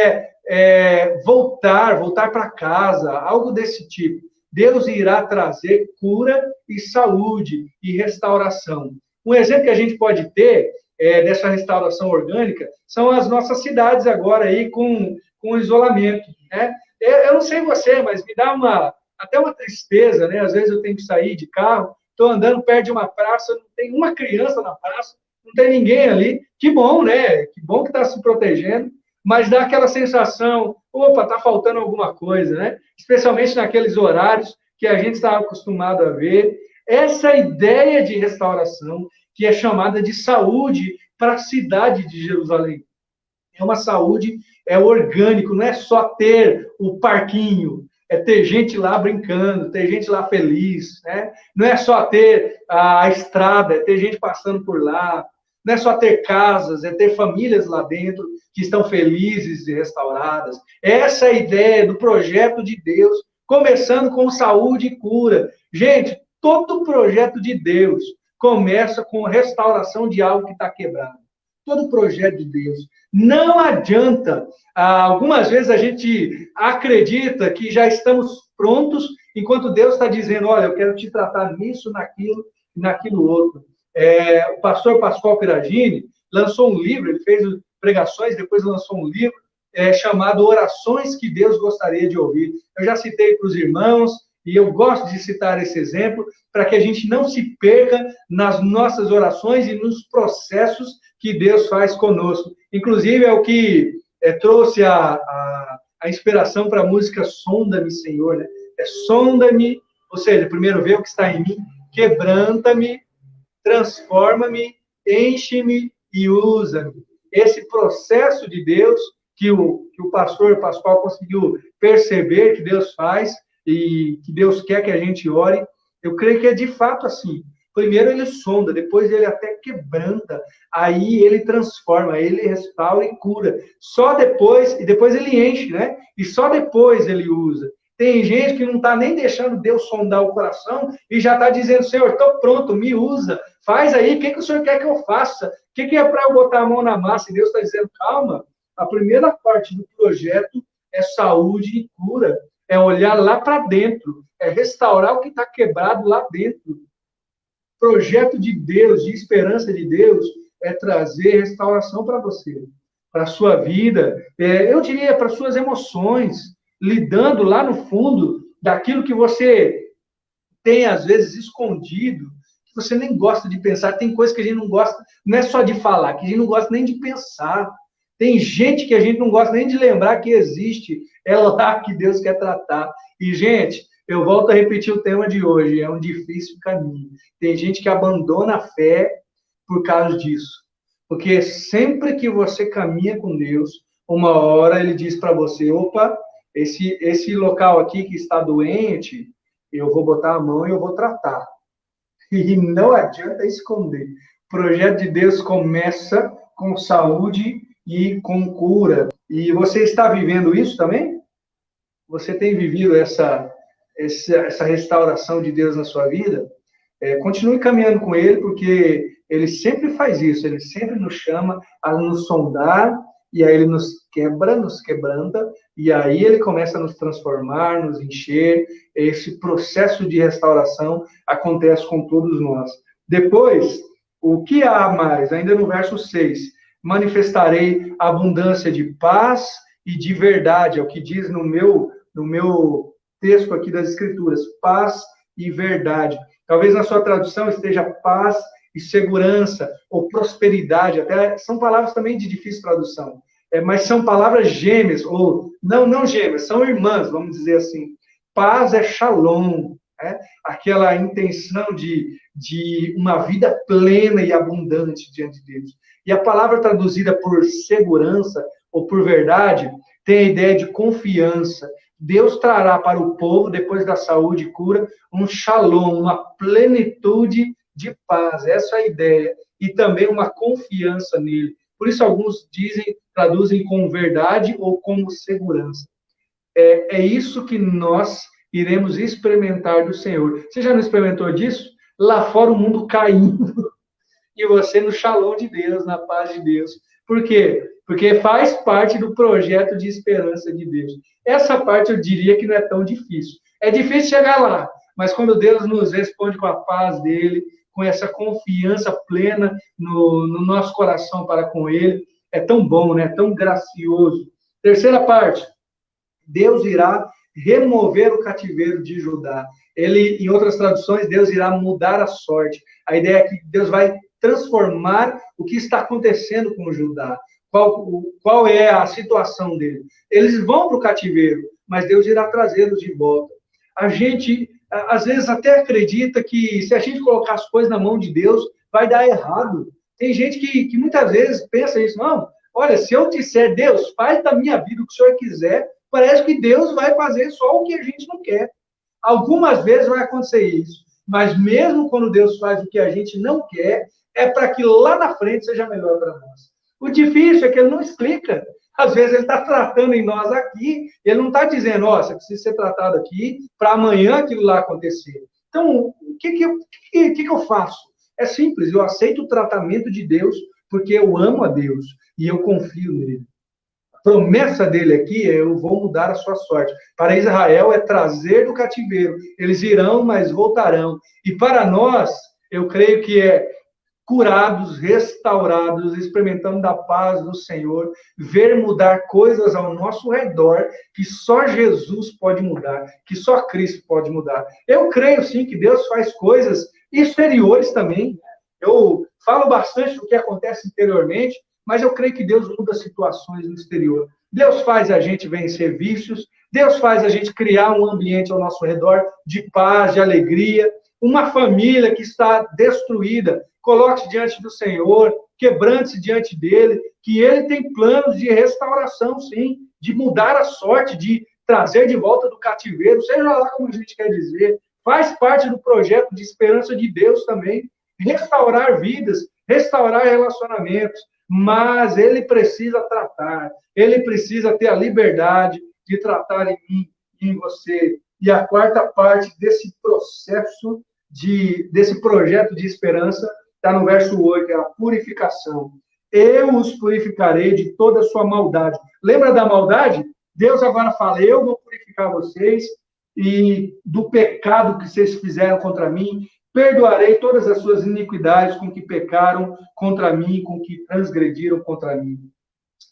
voltar para casa, algo desse tipo. Deus irá trazer cura e saúde e restauração. Um exemplo que a gente pode ter dessa restauração orgânica são as nossas cidades agora aí com isolamento, né? Eu não sei você, mas me dá até uma tristeza, né? Às vezes eu tenho que sair de carro, estou andando perto de uma praça, não tem uma criança na praça, não tem ninguém ali. Que bom, né? Que bom que está se protegendo, mas dá aquela sensação, opa, está faltando alguma coisa, né? Especialmente naqueles horários que a gente estava acostumado a ver. Essa ideia de restauração, que é chamada de saúde para a cidade de Jerusalém. É uma saúde orgânica, não é só ter o parquinho, é ter gente lá brincando, ter gente lá feliz, né? Não é só ter a estrada, é ter gente passando por lá, não é só ter casas, é ter famílias lá dentro que estão felizes e restauradas. Essa é a ideia do projeto de Deus, começando com saúde e cura. Gente, todo projeto de Deus começa com restauração de algo que está quebrado. todo o projeto de Deus. Não adianta. Algumas vezes a gente acredita que já estamos prontos, enquanto Deus está dizendo, olha, eu quero te tratar nisso, naquilo outro. O pastor Pascoal Peragini lançou um livro, ele fez pregações, depois lançou um livro chamado Orações que Deus Gostaria de Ouvir. Eu já citei para os irmãos, e eu gosto de citar esse exemplo, para que a gente não se perca nas nossas orações e nos processos que Deus faz conosco. Inclusive, é o que trouxe a inspiração para a música Sonda-me, Senhor, né? Sonda-me, ou seja, primeiro vê o que está em mim, quebranta-me, transforma-me, enche-me e usa-me. Esse processo de Deus que o pastor Pascoal conseguiu perceber que Deus faz e que Deus quer que a gente ore, eu creio que é de fato assim. Primeiro ele sonda, depois ele até quebranta, aí ele transforma, ele restaura e cura. Só depois, e depois ele enche, né? E só depois ele usa. Tem gente que não está nem deixando Deus sondar o coração e já está dizendo, Senhor, estou pronto, me usa, faz aí, o que o Senhor quer que eu faça? O que é para eu botar a mão na massa? E Deus está dizendo, calma, a primeira parte do projeto é saúde e cura, é olhar lá para dentro, é restaurar o que está quebrado lá dentro. O projeto de Deus, de esperança de Deus, é trazer restauração para você, para a sua vida, eu diria para suas emoções, lidando lá no fundo daquilo que você tem, às vezes, escondido, que você nem gosta de pensar. Tem coisas que a gente não gosta, não é só de falar, que a gente não gosta nem de pensar. Tem gente que a gente não gosta nem de lembrar que existe. É lá que Deus quer tratar. E, gente, eu volto a repetir o tema de hoje, é um difícil caminho. Tem gente que abandona a fé por causa disso. Porque sempre que você caminha com Deus, uma hora ele diz para você, opa, esse local aqui que está doente, eu vou botar a mão e eu vou tratar. E não adianta esconder. O projeto de Deus começa com saúde e com cura. E você está vivendo isso também? Você tem vivido essa restauração de Deus na sua vida? Continue caminhando com Ele, porque Ele sempre faz isso. Ele sempre nos chama a nos sondar, e aí Ele nos quebra, nos quebranta, e aí Ele começa a nos transformar, nos encher. Esse processo de restauração acontece com todos nós. Depois, o que há mais? Ainda no verso 6, manifestarei abundância de paz e de verdade, é o que diz no meu texto aqui das Escrituras, paz e verdade. Talvez na sua tradução esteja paz e segurança, ou prosperidade, até são palavras também de difícil tradução, mas são palavras gêmeas, ou não gêmeas, são irmãs, vamos dizer assim. Paz é shalom, né? Aquela intenção de uma vida plena e abundante diante de Deus. E a palavra traduzida por segurança ou por verdade tem a ideia de confiança. Deus trará para o povo, depois da saúde e cura, um shalom, uma plenitude de paz. Essa é a ideia. E também uma confiança nele. Por isso, alguns traduzem como verdade ou como segurança. É isso que nós iremos experimentar do Senhor. Você já não experimentou disso? Lá fora o mundo caindo. E você no shalom de Deus, na paz de Deus. Por quê? Porque faz parte do projeto de esperança de Deus. Essa parte eu diria que não é tão difícil. É difícil chegar lá, mas quando Deus nos responde com a paz dele, com essa confiança plena no nosso coração para com ele, é tão bom, né? Tão gracioso. Terceira parte, Deus irá remover o cativeiro de Judá. Ele, em outras traduções, Deus irá mudar a sorte. A ideia é que Deus vai transformar o que está acontecendo com Judá. Qual é a situação dele? Eles vão para o cativeiro, mas Deus irá trazê-los de volta. A gente, às vezes, até acredita que se a gente colocar as coisas na mão de Deus, vai dar errado. Tem gente que muitas vezes pensa isso. Não, olha, se eu disser, Deus, faz da minha vida o que o Senhor quiser, parece que Deus vai fazer só o que a gente não quer. Algumas vezes vai acontecer isso. Mas mesmo quando Deus faz o que a gente não quer, é para que lá na frente seja melhor para nós. O difícil é que ele não explica. Às vezes ele está tratando em nós aqui, ele não está dizendo, ó, você precisa ser tratado aqui para amanhã aquilo lá acontecer. Então, o que eu faço? É simples, eu aceito o tratamento de Deus porque eu amo a Deus e eu confio nele. A promessa dele aqui é: eu vou mudar a sua sorte. Para Israel é trazer do cativeiro. Eles irão, mas voltarão. E para nós, eu creio que é curados, restaurados, experimentando da paz do Senhor, ver mudar coisas ao nosso redor que só Jesus pode mudar, que só Cristo pode mudar. Eu creio sim que Deus faz coisas exteriores também. Eu falo bastante do que acontece interiormente, mas eu creio que Deus muda situações no exterior. Deus faz a gente vencer vícios, Deus faz a gente criar um ambiente ao nosso redor de paz, de alegria. Uma família que está destruída, coloque-se diante do Senhor, quebrante-se diante dele, que ele tem planos de restauração, sim, de mudar a sorte, de trazer de volta do cativeiro, seja lá como a gente quer dizer, faz parte do projeto de esperança de Deus também, restaurar vidas, restaurar relacionamentos, mas ele precisa tratar, ele precisa ter a liberdade de tratar em mim, em você. E a quarta parte desse processo, desse projeto de esperança, está no verso 8, é a purificação. Eu os purificarei de toda a sua maldade. Lembra da maldade? Deus agora fala: eu vou purificar vocês e do pecado que vocês fizeram contra mim, perdoarei todas as suas iniquidades com que pecaram contra mim, com que transgrediram contra mim.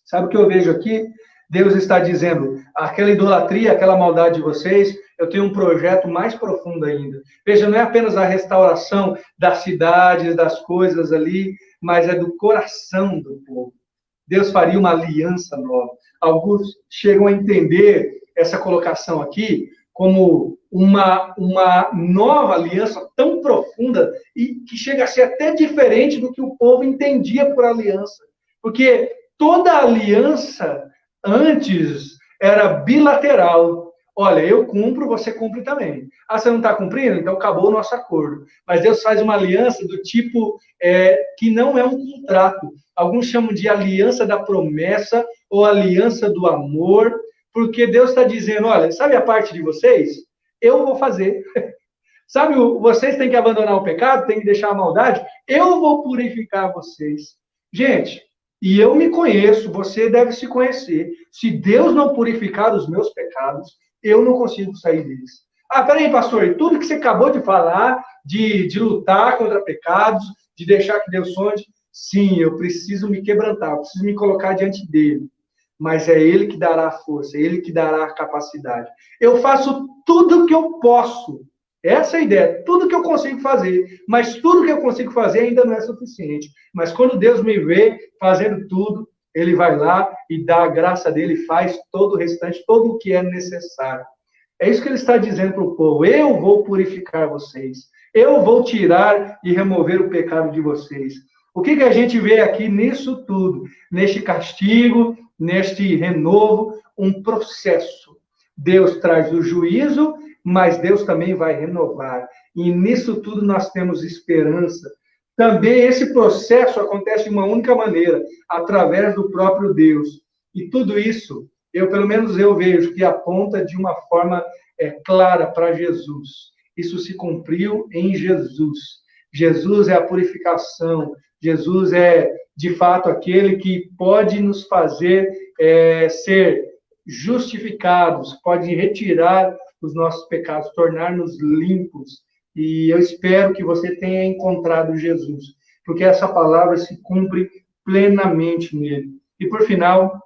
Sabe o que eu vejo aqui? Deus está dizendo: aquela idolatria, aquela maldade de vocês, eu tenho um projeto mais profundo ainda. Veja, não é apenas a restauração das cidades, das coisas ali, mas é do coração do povo. Deus faria uma aliança nova. Alguns chegam a entender essa colocação aqui como uma nova aliança tão profunda e que chega a ser até diferente do que o povo entendia por aliança. Porque toda aliança antes era bilateral. Olha, eu cumpro, você cumpre também. Ah, você não está cumprindo? Então acabou o nosso acordo. Mas Deus faz uma aliança do tipo que não é um contrato. Alguns chamam de aliança da promessa ou aliança do amor, porque Deus está dizendo: olha, sabe a parte de vocês? Eu vou fazer. Sabe, vocês têm que abandonar o pecado, têm que deixar a maldade? Eu vou purificar vocês. Gente, e eu me conheço, você deve se conhecer. Se Deus não purificar os meus pecados, eu não consigo sair deles. Ah, peraí, pastor, e tudo que você acabou de falar, de lutar contra pecados, de deixar que Deus sonde, sim, eu preciso me quebrantar, eu preciso me colocar diante dele. Mas é ele que dará a força, é ele que dará a capacidade. Eu faço tudo o que eu posso. Essa é a ideia, tudo que eu consigo fazer, mas tudo que eu consigo fazer ainda não é suficiente. Mas quando Deus me vê fazendo tudo, ele vai lá e dá a graça dele, faz todo o restante, todo o que é necessário. É isso que ele está dizendo para o povo: eu vou purificar vocês, eu vou tirar e remover o pecado de vocês. O que a gente vê aqui nisso tudo, neste castigo, neste renovo? Um processo. Deus traz o juízo, mas Deus também vai renovar. E nisso tudo nós temos esperança. Também esse processo acontece de uma única maneira, através do próprio Deus. E tudo isso, pelo menos eu vejo que aponta de uma forma clara para Jesus. Isso se cumpriu em Jesus. Jesus é a purificação. Jesus é, de fato, aquele que pode nos fazer ser justificados, pode retirar os nossos pecados, tornar-nos limpos. E eu espero que você tenha encontrado Jesus, porque essa palavra se cumpre plenamente nele. E por final,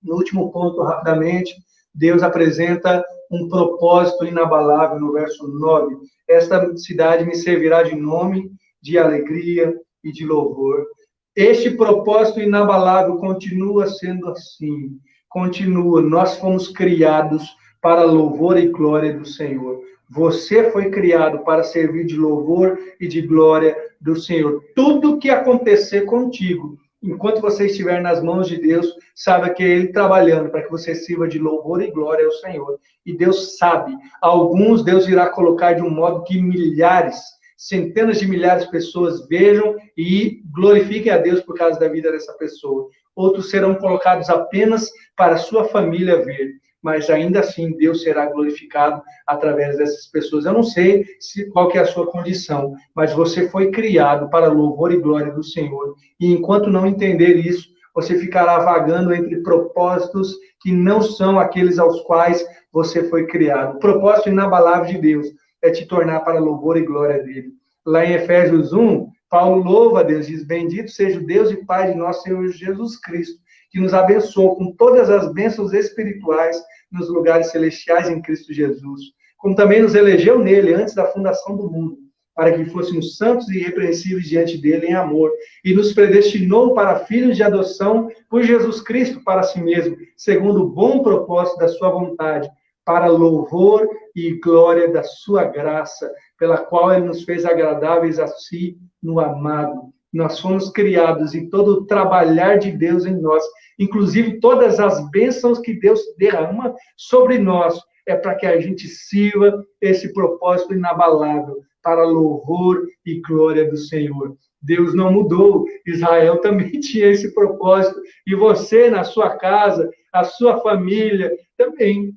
no último ponto, rapidamente, Deus apresenta um propósito inabalável no verso 9. Esta cidade me servirá de nome, de alegria e de louvor. Este propósito inabalável continua sendo assim. Continua. Nós fomos criados para louvor e glória do Senhor. Você foi criado para servir de louvor e de glória do Senhor. Tudo que acontecer contigo, enquanto você estiver nas mãos de Deus, saiba que é Ele trabalhando para que você sirva de louvor e glória ao Senhor. E Deus sabe. Alguns Deus irá colocar de um modo que milhares, centenas de milhares de pessoas vejam e glorifiquem a Deus por causa da vida dessa pessoa. Outros serão colocados apenas para a sua família ver. mas ainda assim Deus será glorificado através dessas pessoas. Eu não sei qual que é a sua condição, mas você foi criado para louvor e glória do Senhor. E enquanto não entender isso, você ficará vagando entre propósitos que não são aqueles aos quais você foi criado. O propósito inabalável de Deus é te tornar para louvor e glória dele. Lá em Efésios 1, Paulo louva a Deus, diz: bendito seja o Deus e Pai de nosso Senhor Jesus Cristo, que nos abençoou com todas as bênçãos espirituais nos lugares celestiais em Cristo Jesus, como também nos elegeu nele antes da fundação do mundo, para que fôssemos santos e irrepreensíveis diante dele em amor, e nos predestinou para filhos de adoção por Jesus Cristo para si mesmo, segundo o bom propósito da sua vontade, para louvor e glória da sua graça, pela qual ele nos fez agradáveis a si no amado. Nós fomos criados e todo o trabalhar de Deus em nós, inclusive todas as bênçãos que Deus derrama sobre nós, é para que a gente sirva esse propósito inabalável, para louvor e glória do Senhor. Deus não mudou, Israel também tinha esse propósito, e você, na sua casa, a sua família, também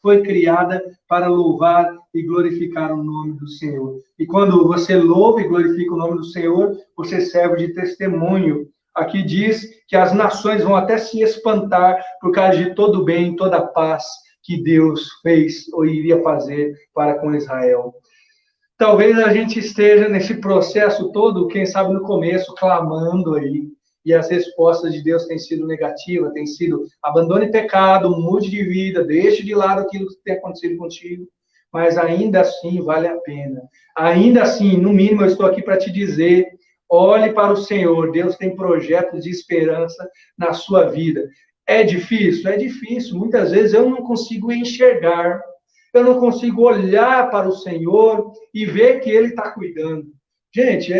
foi criada para louvar e glorificar o nome do Senhor. E quando você louva e glorifica o nome do Senhor, você serve de testemunho. Aqui diz que as nações vão até se espantar por causa de todo o bem, toda a paz que Deus fez ou iria fazer para com Israel. Talvez a gente esteja nesse processo todo, quem sabe no começo, clamando aí, e as respostas de Deus têm sido negativas, têm sido: abandone pecado, mude de vida, deixe de lado aquilo que tem acontecido contigo, mas ainda assim vale a pena. Ainda assim, no mínimo, eu estou aqui para te dizer: olhe para o Senhor, Deus tem projetos de esperança na sua vida. É difícil? É difícil. Muitas vezes eu não consigo enxergar, eu não consigo olhar para o Senhor e ver que Ele está cuidando. Gente,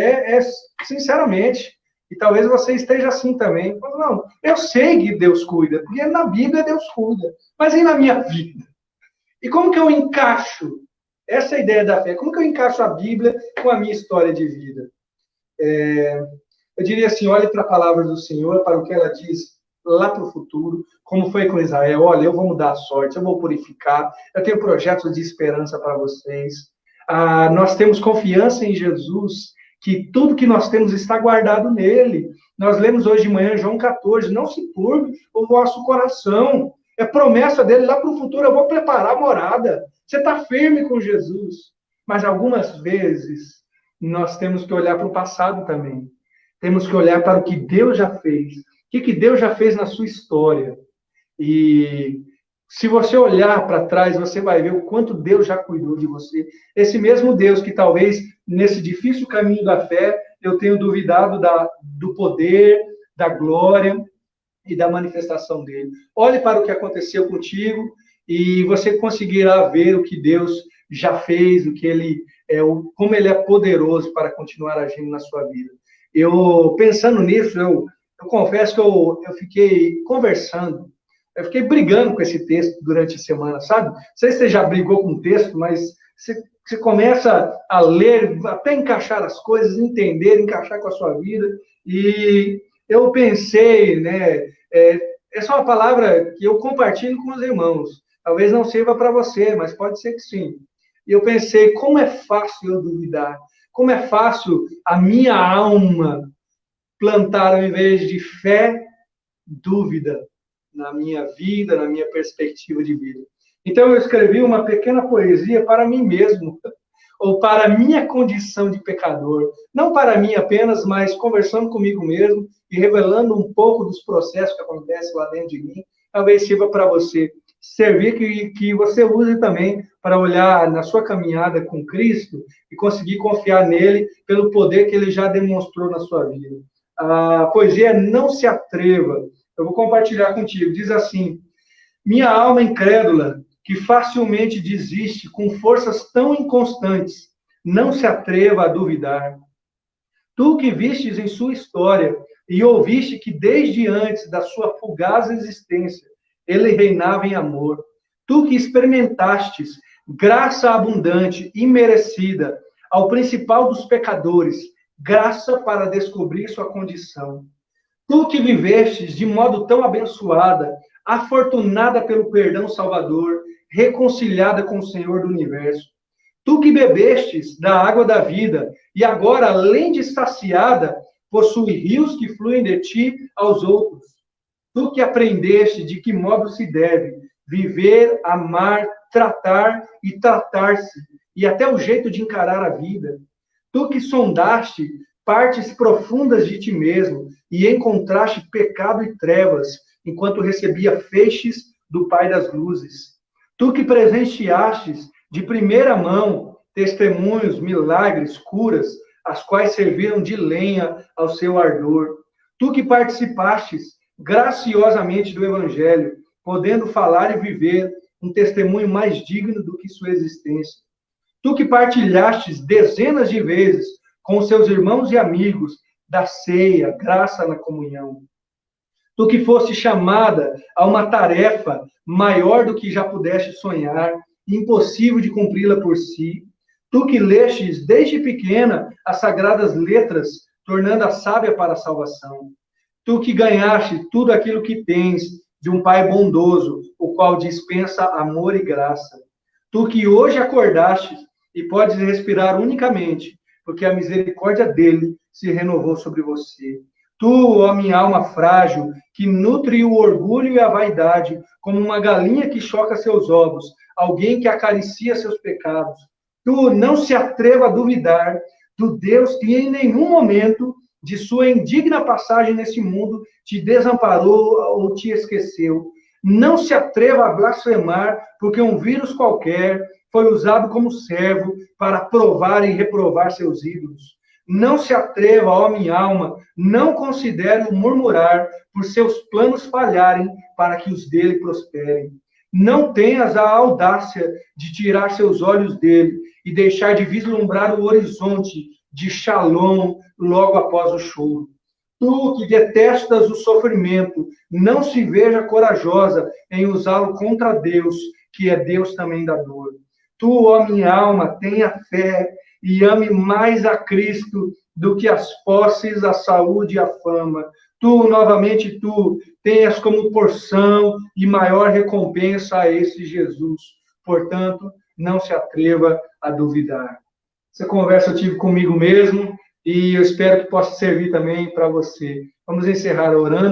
sinceramente, e talvez você esteja assim também. Não, eu sei que Deus cuida, porque na Bíblia Deus cuida, mas e na minha vida? E como que eu encaixo essa ideia da fé? Como que eu encaixo a Bíblia com a minha história de vida? Eu diria assim: olhe para a palavra do Senhor, para o que ela diz lá para o futuro, como foi com Israel. Olha, eu vou mudar a sorte, eu vou purificar, eu tenho projetos de esperança para vocês. Nós temos confiança em Jesus, que tudo que nós temos está guardado nele. Nós lemos hoje de manhã João 14, não se turbe o vosso coração. É promessa dele lá para o futuro: eu vou preparar a morada. Você está firme com Jesus. Mas algumas vezes nós temos que olhar para o passado também. Temos que olhar para o que Deus já fez. O que Deus já fez na sua história. E se você olhar para trás, você vai ver o quanto Deus já cuidou de você. Esse mesmo Deus que talvez nesse difícil caminho da fé eu tenho duvidado do poder, da glória e da manifestação dele. Olhe para o que aconteceu contigo e você conseguirá ver o que Deus já fez, como ele é poderoso para continuar agindo na sua vida. Eu, pensando nisso, eu confesso que eu fiquei conversando, eu fiquei brigando com esse texto durante a semana, sabe? Não sei se você já brigou com o texto, mas você começa a ler, até encaixar as coisas, entender, encaixar com a sua vida. E eu pensei, né? Essa é uma palavra que eu compartilho com os irmãos. Talvez não sirva para você, mas pode ser que sim. E eu pensei: como é fácil eu duvidar, como é fácil a minha alma plantar, ao invés de fé, dúvida na minha vida, na minha perspectiva de vida. Então eu escrevi uma pequena poesia para mim mesmo, ou para a minha condição de pecador. Não para mim apenas, mas conversando comigo mesmo e revelando um pouco dos processos que acontecem lá dentro de mim. Talvez sirva para você servir, que você use também para olhar na sua caminhada com Cristo e conseguir confiar nele pelo poder que ele já demonstrou na sua vida. A poesia Não Se Atreva. Eu vou compartilhar contigo. Diz assim: minha alma incrédula, que facilmente desiste com forças tão inconstantes, não se atreva a duvidar. Tu que vistes em sua história e ouviste que desde antes da sua fugaz existência ele reinava em amor. Tu que experimentastes graça abundante, imerecida, ao principal dos pecadores, graça para descobrir sua condição. Tu que vivestes de modo tão abençoada afortunada pelo perdão salvador, reconciliada com o Senhor do universo. Tu que bebestes da água da vida, e agora, além de saciada, possui rios que fluem de ti aos outros. Tu que aprendeste de que modo se deve viver, amar, tratar e tratar-se, e até o jeito de encarar a vida. Tu que sondaste partes profundas de ti mesmo e encontraste pecado e trevas, enquanto recebia feixes do Pai das luzes. Tu que presenciastes de primeira mão testemunhos, milagres, curas, as quais serviram de lenha ao seu ardor. Tu que participastes graciosamente do Evangelho, podendo falar e viver um testemunho mais digno do que sua existência. Tu que partilhastes dezenas de vezes com seus irmãos e amigos da ceia, graça na comunhão. Tu que foste chamada a uma tarefa maior do que já pudeste sonhar, impossível de cumpri-la por si. Tu que lestes desde pequena as sagradas letras, tornando-a sábia para a salvação. Tu que ganhaste tudo aquilo que tens de um Pai bondoso, o qual dispensa amor e graça. Tu que hoje acordaste e podes respirar unicamente, porque a misericórdia dele se renovou sobre você. Tu, ó minha alma frágil, que nutre o orgulho e a vaidade, como uma galinha que choca seus ovos, alguém que acaricia seus pecados. Tu não se atreva a duvidar do Deus que em nenhum momento de sua indigna passagem nesse mundo te desamparou ou te esqueceu. Não se atreva a blasfemar, porque um vírus qualquer foi usado como servo para provar e reprovar seus ídolos. Não se atreva, ó minha alma, não considere o murmurar por seus planos falharem para que os dele prosperem. Não tenhas a audácia de tirar seus olhos dele e deixar de vislumbrar o horizonte de Shalom logo após o choro. Tu que detestas o sofrimento, não se veja corajosa em usá-lo contra Deus, que é Deus também da dor. Tu, ó minha alma, tenha fé e ame mais a Cristo do que as posses, a saúde e a fama. Tu, novamente, tu, tenhas como porção e maior recompensa a esse Jesus. Portanto, não se atreva a duvidar. Essa conversa eu tive comigo mesmo e eu espero que possa servir também para você. Vamos encerrar orando.